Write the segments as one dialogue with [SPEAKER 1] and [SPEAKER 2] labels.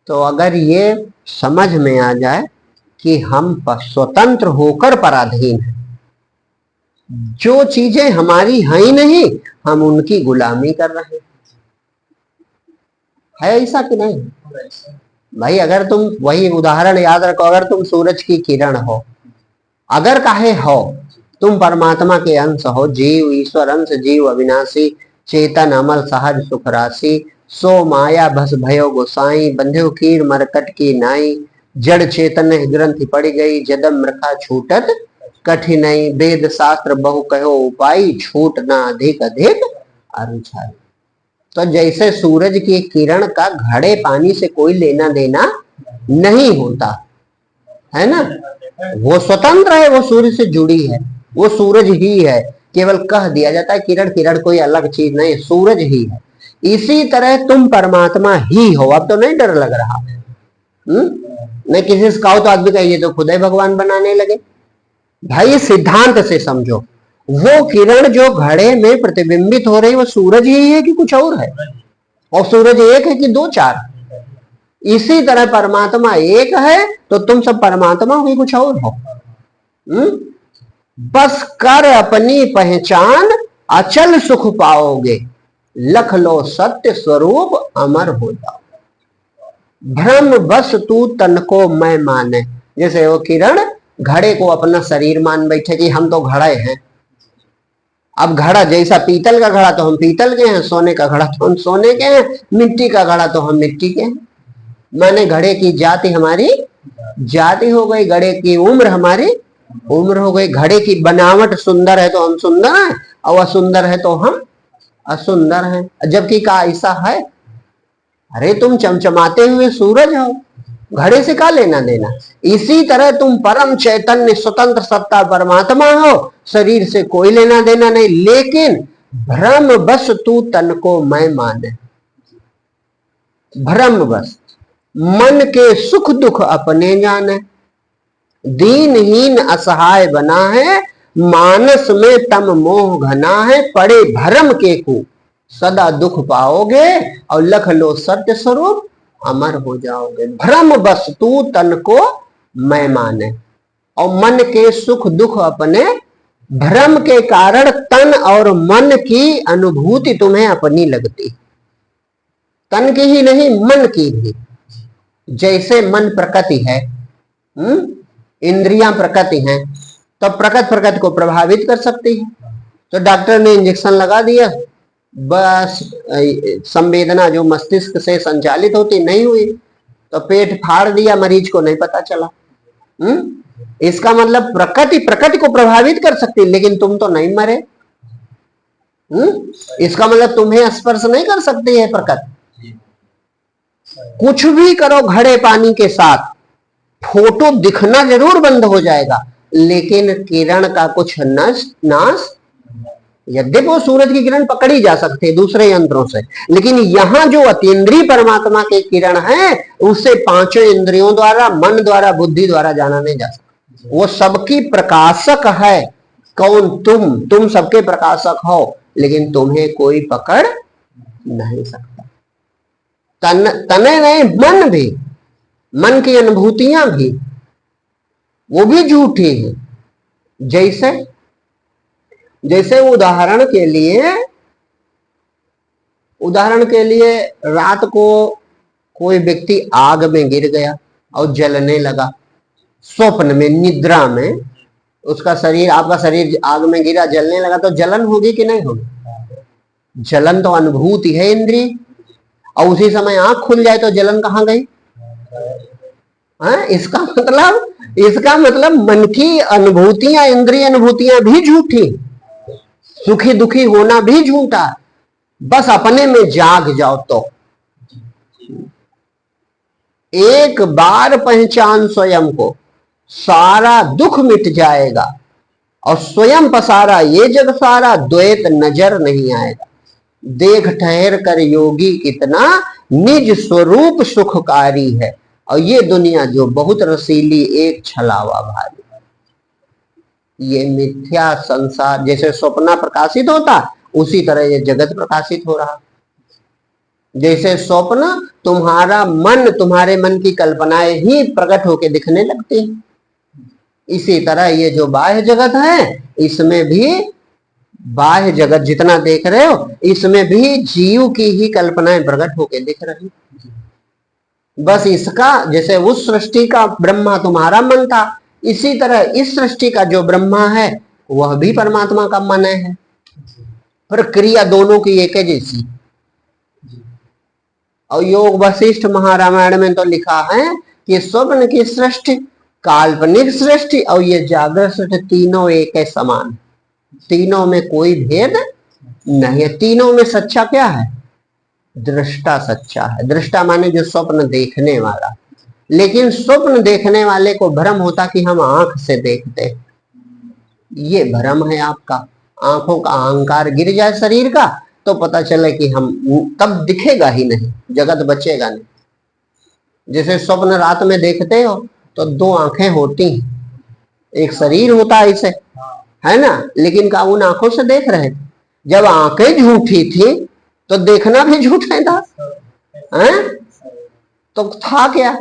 [SPEAKER 1] तो अगर ये समझ में आ जाए कि हम स्वतंत्र होकर पराधीन हैं, जो चीजें हमारी हैं ही नहीं हम उनकी गुलामी कर रहे हैं, है ऐसा कि नहीं भाई? अगर तुम, वही उदाहरण याद रखो, अगर तुम सूरज की किरण हो, अगर काहे हो, तुम परमात्मा के अंश हो, जीव ईश्वर अंश, जीव अविनाशी, चेतन अमल सहज सुख राशि, सो माया भस भयो गोसाई, बंध्यो कीर मरकट की नाई, जड़ चेतन ग्रंथि पड़ गई, जदम रखा छूटत कठिनाई, वेद शास्त्र बहु कहो उपाय, छूट ना अधिक अधिक अरुछाई। तो जैसे सूरज की किरण का घड़े पानी से कोई लेना देना नहीं होता है ना, वो स्वतंत्र है, वो सूर्य से जुड़ी है, वो सूरज ही है, केवल कह दिया जाता है किरण, किरण कोई अलग चीज नहीं, सूरज ही है। इसी तरह तुम परमात्मा ही हो। अब तो नहीं डर लग रहा, नहीं किसी से कहो तो आदमी कहिए तो खुद ही भगवान बनाने लगे। भाई सिद्धांत से समझो, वो किरण जो घड़े में प्रतिबिंबित हो रही वो सूरज ही है कि कुछ और है? और सूरज एक है कि दो चार? इसी तरह परमात्मा एक है तो तुम सब परमात्मा हो कि कुछ और हो? बस कर अपनी पहचान, अचल सुख पाओगे, लख लो सत्य स्वरूप अमर हो जाओ। भ्रम बस तू तन को मैं माने, जैसे वो किरण घड़े को अपना शरीर मान बैठे कि हम तो घड़े हैं। अब घड़ा जैसा पीतल का घड़ा तो हम पीतल के हैं, सोने का घड़ा तो हम सोने के हैं, मिट्टी का घड़ा तो हम मिट्टी के हैं। माने घड़े की जाति हमारी जाति हो गई, घड़े की उम्र हमारी उम्र हो गई, घड़े की बनावट सुंदर है तो हम सुंदर हैं, और असुंदर है तो हम असुंदर हैं। जबकि का ऐसा है? अरे तुम चमचमाते हुए सूरज हो, घड़े से क्या लेना देना? इसी तरह तुम परम चैतन्य स्वतंत्र सत्ता परमात्मा हो, शरीर से कोई लेना देना नहीं, लेकिन भ्रम बस तू तन को मैं माने। भ्रम बस, मन के सुख दुख अपने जाने, दीनहीन असहाय बना है, मानस में तम मोह घना है, पड़े भरम के को सदा दुख पाओगे, और लख लो सत्य स्वरूप अमर हो जाओगे। भ्रम बस तू तन को मैं माने, और मन के सुख दुख अपने, भ्रम के कारण तन और मन की अनुभूति तुम्हें अपनी लगती, तन की ही नहीं मन की भी। जैसे मन प्रकृति है, इंद्रियां प्रकृति हैं, तो प्रकृति को प्रभावित कर सकती है। तो डॉक्टर ने इंजेक्शन लगा दिया, बस संवेदना जो मस्तिष्क से संचालित होती नहीं हुई, तो पेट फाड़ दिया, मरीज को नहीं पता चला। इसका मतलब प्रकृति को प्रभावित कर सकती, लेकिन तुम तो नहीं मरे। इसका मतलब तुम्हें स्पर्श नहीं कर सकती है प्रकृति। कुछ भी करो घड़े पानी के साथ, फोटो दिखना जरूर बंद हो जाएगा, लेकिन किरण का कुछ नाश, यद्यपि वो सूरज की किरण पकड़ी जा सकती है दूसरे यंत्रों से, लेकिन यहां जो अतीन्द्रिय परमात्मा के किरण है, उससे पांचों इंद्रियों द्वारा, मन द्वारा, बुद्धि द्वारा जाना नहीं जा सकता। वो सबकी प्रकाशक है। कौन? तुम सबके प्रकाशक हो, लेकिन तुम्हें कोई पकड़ नहीं सकता। तने नहीं, मन भी, मन की अनुभूतियां भी, वो भी झूठी है। जैसे उदाहरण के लिए रात को कोई व्यक्ति आग में गिर गया और जलने लगा, स्वप्न में, निद्रा में उसका शरीर, आपका शरीर आग में गिरा, जलने लगा, तो जलन होगी कि नहीं होगी? जलन तो अनुभूति है इंद्रिय, और उसी समय आंख खुल जाए तो जलन कहां गई? इसका मतलब मन की अनुभूतियां, इंद्रिय अनुभूतियां भी झूठी, सुखी दुखी होना भी झूठा। बस अपने में जाग जाओ तो एक बार पहचान स्वयं को, सारा दुख मिट जाएगा, और स्वयं पसारा ये जग सारा, द्वैत नजर नहीं आएगा। देख ठहर कर योगी कितना निज स्वरूप सुखकारी है, और ये दुनिया जो बहुत रसीली एक छलावा भारी। ये मिथ्या संसार जैसे स्वप्न प्रकाशित होता, उसी तरह ये जगत प्रकाशित हो रहा। जैसे स्वप्न तुम्हारा मन, तुम्हारे मन की कल्पनाएं ही प्रकट होके दिखने लगती हैं, इसी तरह ये जो बाह्य जगत है, इसमें भी बाह्य जगत जितना देख रहे हो, इसमें भी जीव की ही कल्पनाएं प्रकट होके दिख रही। बस इसका, जैसे उस सृष्टि का ब्रह्मा तुम्हारा मन था, इसी तरह इस सृष्टि का जो ब्रह्मा है वह भी परमात्मा का मन है। प्रक्रिया दोनों की एक है जैसी। और योग वशिष्ठ महारामायण में तो लिखा है कि स्वप्न की सृष्टि, काल्पनिक सृष्टि और ये जागृत सृष्टि तीनों एक है, समान, तीनों में कोई भेद नहीं है। तीनों में सच्चा क्या है? दृष्टा सच्चा है। दृष्टा माने जो स्वप्न देखने वाला। लेकिन स्वप्न देखने वाले को भ्रम होता कि हम आंख से देखते, ये भ्रम है आपका। आंखों का अहंकार गिर जाए शरीर का तो पता चले कि हम, तब दिखेगा ही नहीं, जगत बचेगा नहीं। जैसे स्वप्न रात में देखते हो तो दो आंखें होती हैं, एक शरीर होता है इसे, है ना, लेकिन का उन आंखों से देख रहे थे। जब आंखें झूठी थी तो देखना भी झूठा था, हैं? तो था क्या?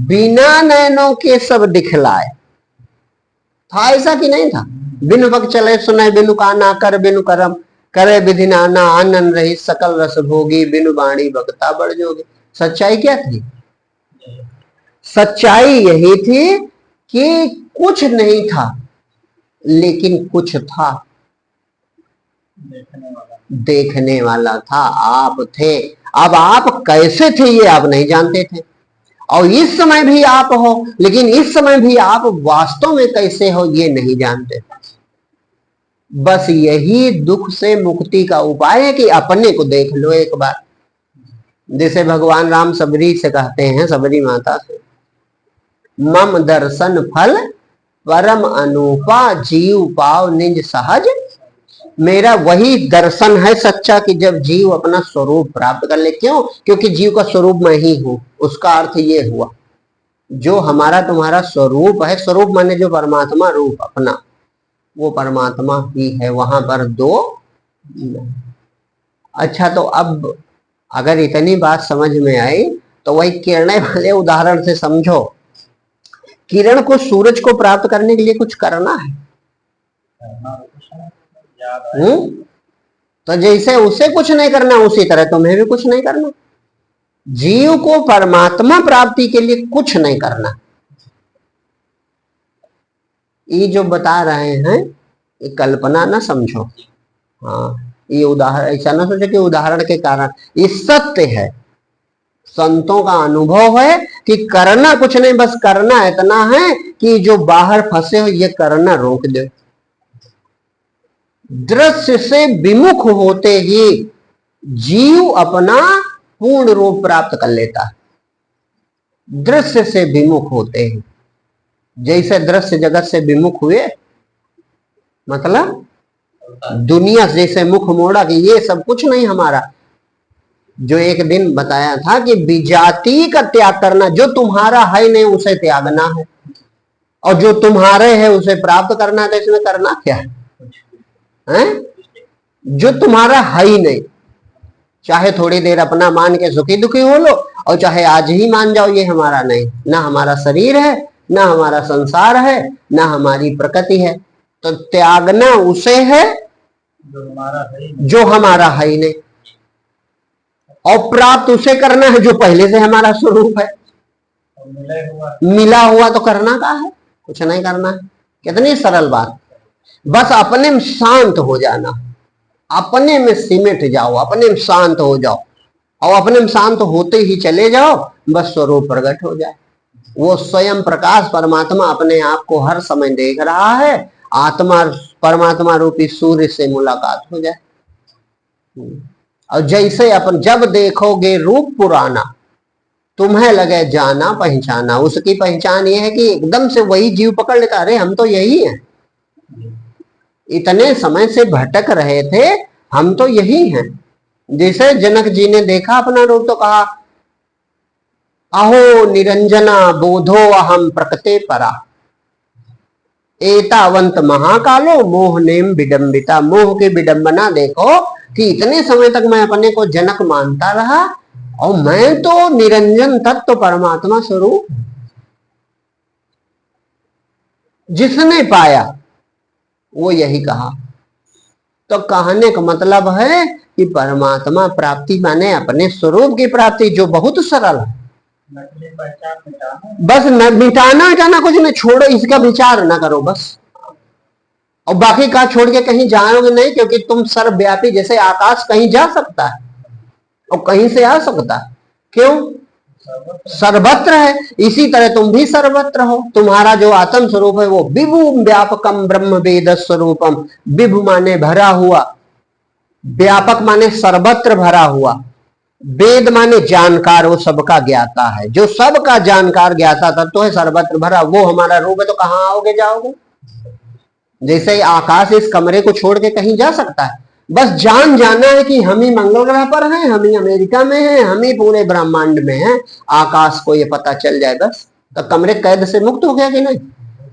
[SPEAKER 1] बिना नैनों के सब दिखलाए था, ऐसा कि नहीं था? बिनु बक चले सुनाए, बिनु काना कर बिनु करम, करे विधि नाना आनंद रही, सकल रस भोगी, बिनु बाणी भक्ता बढ़ जोगी। सच्चाई क्या थी? सच्चाई यही थी कि कुछ नहीं था लेकिन कुछ था, देखने वाला था, आप थे। अब आप कैसे थे ये आप नहीं जानते थे, और इस समय भी आप हो, लेकिन इस समय भी आप वास्तव में कैसे हो ये नहीं जानते। बस यही दुख से मुक्ति का उपाय है कि अपने को देख लो एक बार। जैसे भगवान राम सबरी से कहते हैं, सबरी माता से, मम दर्शन फल परम अनूपा, जीव पाव निज सहज। मेरा वही दर्शन है सच्चा कि जब जीव अपना स्वरूप प्राप्त कर ले। क्यों? क्योंकि जीव का स्वरूप मैं ही हूं। उसका अर्थ ये हुआ, जो हमारा तुम्हारा स्वरूप है, स्वरूप माने जो परमात्मा रूप अपना, वो परमात्मा ही है, वहां पर दो। अच्छा, तो अब अगर इतनी बात समझ में आई तो वही किरण वाले उदाहरण से समझो। किरण को, सूरज को प्राप्त करने के लिए कुछ करना है। तो जैसे उसे कुछ नहीं करना, उसी तरह तुम्हें भी कुछ नहीं करना। जीव को परमात्मा प्राप्ति के लिए कुछ नहीं करना। ये जो बता रहे हैं ये कल्पना ना समझो। हाँ, ये उदाहरण ऐसा ना सोचो कि उदाहरण के कारण, ये सत्य है, संतों का अनुभव है कि करना कुछ नहीं, बस करना इतना है कि जो बाहर फंसे हो ये करना रोक दो। दृश्य से विमुख होते ही जीव अपना पूर्ण रूप प्राप्त कर लेता है। दृश्य से विमुख होते ही, जैसे दृश्य जगत से विमुख हुए, मतलब दुनिया जैसे मुख मोड़ा कि ये सब कुछ नहीं हमारा। जो एक दिन बताया था कि विजाति का त्याग करना, जो तुम्हारा है नहीं उसे त्यागना है, और जो तुम्हारे है उसे प्राप्त करना है। तो इसमें करना क्या है? जो तुम्हारा है ही नहीं, चाहे थोड़ी देर अपना मान के सुखी दुखी हो लो, और चाहे आज ही मान जाओ ये हमारा नहीं, ना हमारा शरीर है, ना हमारा संसार है, ना हमारी प्रकृति है। तो त्यागना उसे है जो हमारा है ही नहीं, और प्राप्त उसे करना है जो पहले से हमारा स्वरूप है। मिला हुआ तो करना का है, कुछ नहीं करना है। कितनी सरल बात। बस अपने में शांत हो जाना, अपने में सिमट जाओ, अपने में शांत हो जाओ, और अपने में शांत होते ही चले जाओ, बस स्वरूप प्रकट हो जाए। वो स्वयं प्रकाश परमात्मा अपने आप को हर समय देख रहा है। आत्मा परमात्मा रूपी सूर्य से मुलाकात हो जाए। और जैसे अपन जब देखोगे रूप पुराना, तुम्हें लगे जाना पहचाना। उसकी पहचान ये है कि एकदम से वही जीव पकड़ लेता, अरे हम तो यही हैं, इतने समय से भटक रहे थे, हम तो यही हैं। जैसे जनक जी ने देखा अपना रूप तो कहा, अहो निरंजना बोधो अहम प्रकटे परा, एतावंत महाकालो मोह नेम विडंबिता। मोह की विडंबना देखो कि इतने समय तक मैं अपने को जनक मानता रहा और मैं तो निरंजन तत्व परमात्मा स्वरूप। जिसने पाया वो यही कहा। तो कहने का मतलब है कि परमात्मा प्राप्ति माने अपने स्वरूप की प्राप्ति, जो बहुत सरल है। बस न मिटाना हटाना कुछ नहीं, छोड़ो, इसका विचार ना करो बस। और बाकी का छोड़ के कहीं जाओगे नहीं, क्योंकि तुम सर्वव्यापी, जैसे आकाश कहीं जा सकता है और कहीं से आ सकता है, क्यों? सर्वत्र है। इसी तरह तुम भी सर्वत्र हो। तुम्हारा जो आत्म स्वरूप है वो विभु व्यापकम ब्रह्म वेद स्वरूपम। विभु माने भरा हुआ, व्यापक माने सर्वत्र भरा हुआ, वेद माने जानकार, वो सबका ज्ञाता है, जो सबका जानकार ज्ञाता तत्व तो है, सर्वत्र भरा, वो हमारा रूप है। तो कहाँ आओगे जाओगे? जैसे आकाश इस कमरे को छोड़ के कहीं जा सकता है? बस जान जाना है कि हम ही मंगल ग्रह पर हैं, हम ही अमेरिका में हैं, हम ही पूरे ब्रह्मांड में हैं। आकाश को ये पता चल जाए बस, तो कमरे कैद से मुक्त हो गया कि नहीं?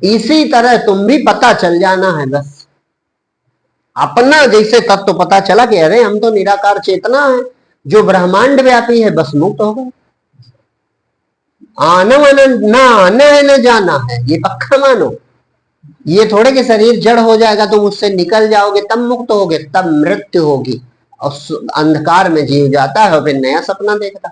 [SPEAKER 1] इसी तरह तुम भी पता चल जाना है बस। अपना जैसे तत्व पता चला कि अरे हम तो निराकार चेतना है जो ब्रह्मांड व्यापी है, बस मुक्त हो गए। आना ना आना है न जाना है, ये पक्का मानो। ये थोड़े कि शरीर जड़ हो जाएगा तुम उससे निकल जाओगे तब मुक्त होगे, तब मृत्यु होगी और अंधकार में जीव जाता है और फिर नया सपना देखता।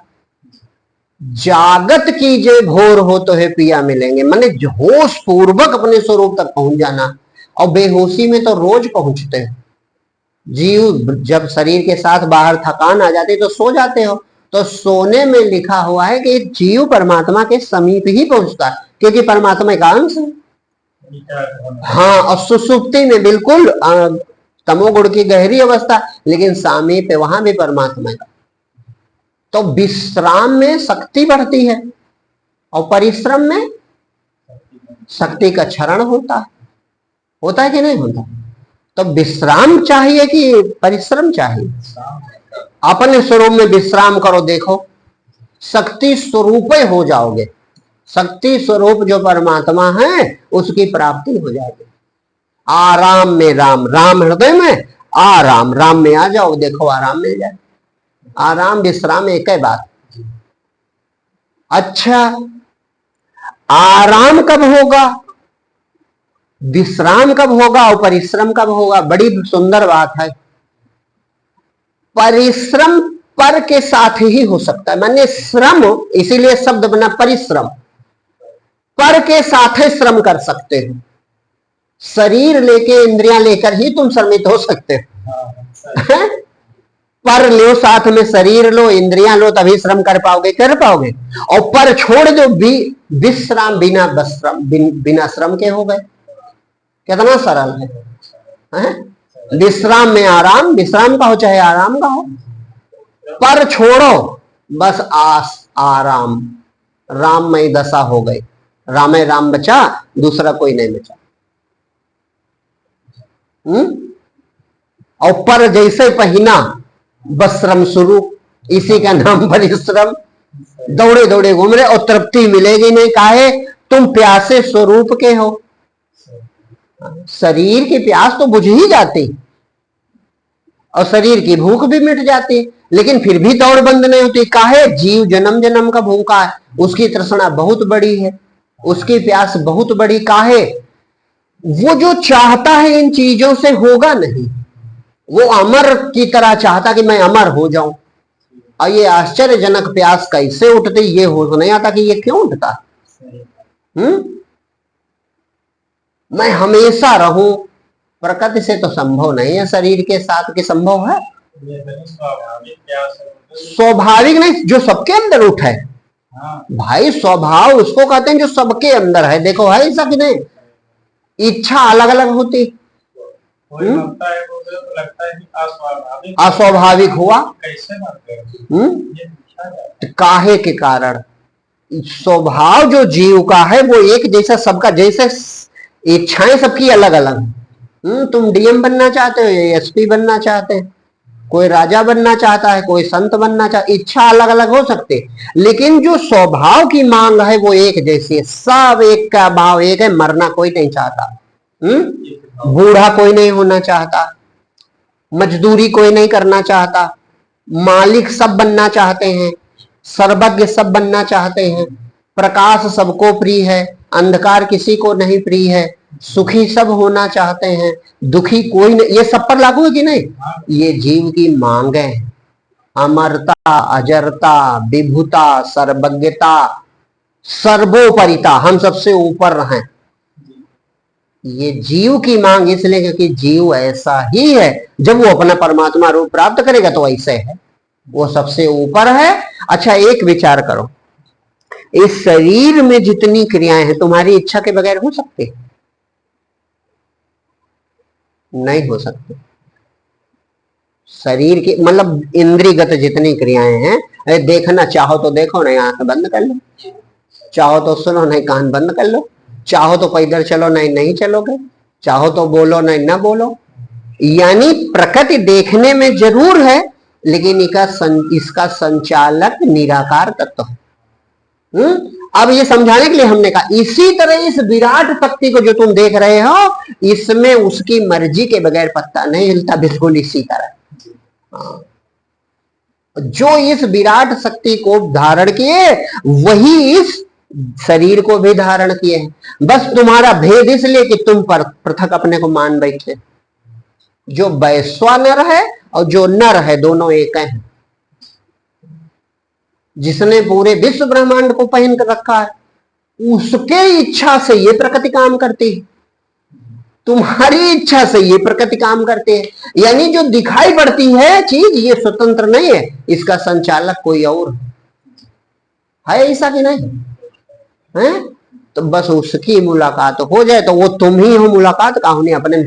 [SPEAKER 1] जागत कीजिए भोर हो तो है पिया मिलेंगे, माने होश पूर्वक अपने स्वरूप तक पहुंच जाना। और बेहोशी में तो रोज पहुंचते हो। जीव जब शरीर के साथ बाहर थकान आ जाती तो सो जाते हो, तो सोने में लिखा हुआ है कि जीव परमात्मा के समीप ही पहुंचता है, क्योंकि परमात्मा का अंश है। हाँ, और सुसुप्ति में बिल्कुल तमोगुण की गहरी अवस्था, लेकिन सामीप्य वहां भी परमात्मा का। तो विश्राम में शक्ति बढ़ती है और परिश्रम में शक्ति का क्षरण होता है कि नहीं होता? तो विश्राम चाहिए कि परिश्रम चाहिए? अपने स्वरूप में विश्राम करो, देखो शक्ति स्वरूप हो जाओगे। शक्ति स्वरूप जो परमात्मा है उसकी प्राप्ति हो जाएगी। आराम में राम, राम हृदय में आराम, राम में आ जाओ, देखो आराम मिल जाए। आराम विश्राम एक ही बात। अच्छा, आराम कब होगा, विश्राम कब होगा और परिश्रम कब होगा? बड़ी सुंदर बात है। परिश्रम पर के साथ ही हो सकता है, माने श्रम, इसीलिए शब्द बना परिश्रम। पर के साथ ही श्रम कर सकते हो। शरीर लेके इंद्रियां लेकर ही तुम श्रमित हो सकते हो। पर लो, साथ में शरीर लो, इंद्रियां लो, तभी श्रम कर पाओगे। और पर छोड़ दो, विश्राम बिना श्रम के हो गए। कितना सरल है? विश्राम में आराम, विश्राम का हो चाहे आराम का हो। पर छोड़ो, बस आराम, राममय दशा हो गई। रामे राम बचा, दूसरा कोई नहीं बचा। और पर जैसे पहिना बस श्रम शुरू, इसी का नाम परिश्रम। दौड़े दौड़े घूम रहे और तृप्ति मिलेगी नहीं। काहे? तुम प्यासे स्वरूप के हो। शरीर की प्यास तो बुझ ही जाती और शरीर की भूख भी मिट जाती, लेकिन फिर भी दौड़ बंद नहीं होती। काहे? जीव जन्म जन्म का भूखा है, उसकी तृष्णा बहुत बड़ी है, उसकी प्यास बहुत बड़ी। काहे? वो जो चाहता है इन चीजों से होगा नहीं। वो अमर की तरह चाहता कि मैं अमर हो जाऊं। और ये आश्चर्यजनक प्यास कैसे उठती, ये हो नहीं आता कि ये क्यों उठता। मैं हमेशा रहूं, प्रकृति से तो संभव नहीं है, शरीर के साथ के संभव है। स्वाभाविक नहीं, जो सबके अंदर उठे। भाई स्वभाव उसको कहते हैं जो सबके अंदर है। देखो है ऐसा कि नहीं? इच्छा अलग अलग होती, अस्वाभाविक हुआ। काहे के कारण? स्वभाव जो जीव का है वो एक जैसा सबका, जैसे इच्छाएं सबकी अलग अलग। तुम डीएम बनना चाहते हो, एसपी बनना चाहते हैं, कोई राजा बनना चाहता है, कोई संत बनना चाहता, इच्छा अलग अलग हो सकती, लेकिन जो स्वभाव की मांग है वो एक जैसी है। सब एक का भाव एक है। मरना कोई नहीं चाहता, बूढ़ा कोई नहीं होना चाहता, मजदूरी कोई नहीं करना चाहता, मालिक सब बनना चाहते हैं, सर्वज्ञ सब बनना चाहते हैं, प्रकाश सबको प्रिय है, अंधकार किसी को नहीं प्रिय है, सुखी सब होना चाहते हैं, दुखी कोई नहीं। ये सब पर लागू है कि नहीं? ये जीव की मांग है। अमरता, अजरता, विभुता, सर्वज्ञता, सर्वोपरिता, हम सबसे ऊपर हैं। ये जीव की मांग इसलिए क्योंकि जीव ऐसा ही है। जब वो अपना परमात्मा रूप प्राप्त करेगा तो ऐसे है, वो सबसे ऊपर है। अच्छा, एक विचार करो, इस शरीर में जितनी क्रियाएं हैं तुम्हारी इच्छा के बगैर हो सकती? नहीं हो सकती। शरीर की मतलब इंद्रियगत जितनी क्रियाएं हैं, देखना चाहो तो देखो, नहीं आंख बंद कर लो, चाहो तो सुनो, नहीं कान बंद कर लो, चाहो तो पैदल चलो, नहीं नहीं चलोगे, चाहो तो बोलो, नहीं ना बोलो। यानी प्रकृति देखने में जरूर है, लेकिन इसका संचालक निराकार तत्व है। अब ये समझाने के लिए हमने कहा, इसी तरह इस विराट शक्ति को जो तुम देख रहे हो, इसमें उसकी मर्जी के बगैर पत्ता नहीं हिलता, बिल्कुल इसी तरह। जो इस विराट शक्ति को धारण किए वही इस शरीर को भी धारण किए हैं। बस तुम्हारा भेद इसलिए कि तुम पर पृथक अपने को मान बैठे। जो वैश्वानर है और जो नर है दोनों एक हैं। जिसने पूरे विश्व ब्रह्मांड को पहन कर रखा है, उसके इच्छा से ये प्रकृति काम करती है, तुम्हारी इच्छा से ये प्रकृति काम करते हैं। यानी जो दिखाई पड़ती है चीज ये स्वतंत्र नहीं है, इसका संचालक कोई और है। ऐसा कि नहीं है? तो बस उसकी मुलाकात हो जाए तो वो तुम ही हो मुलाकात का, उन्हें अपने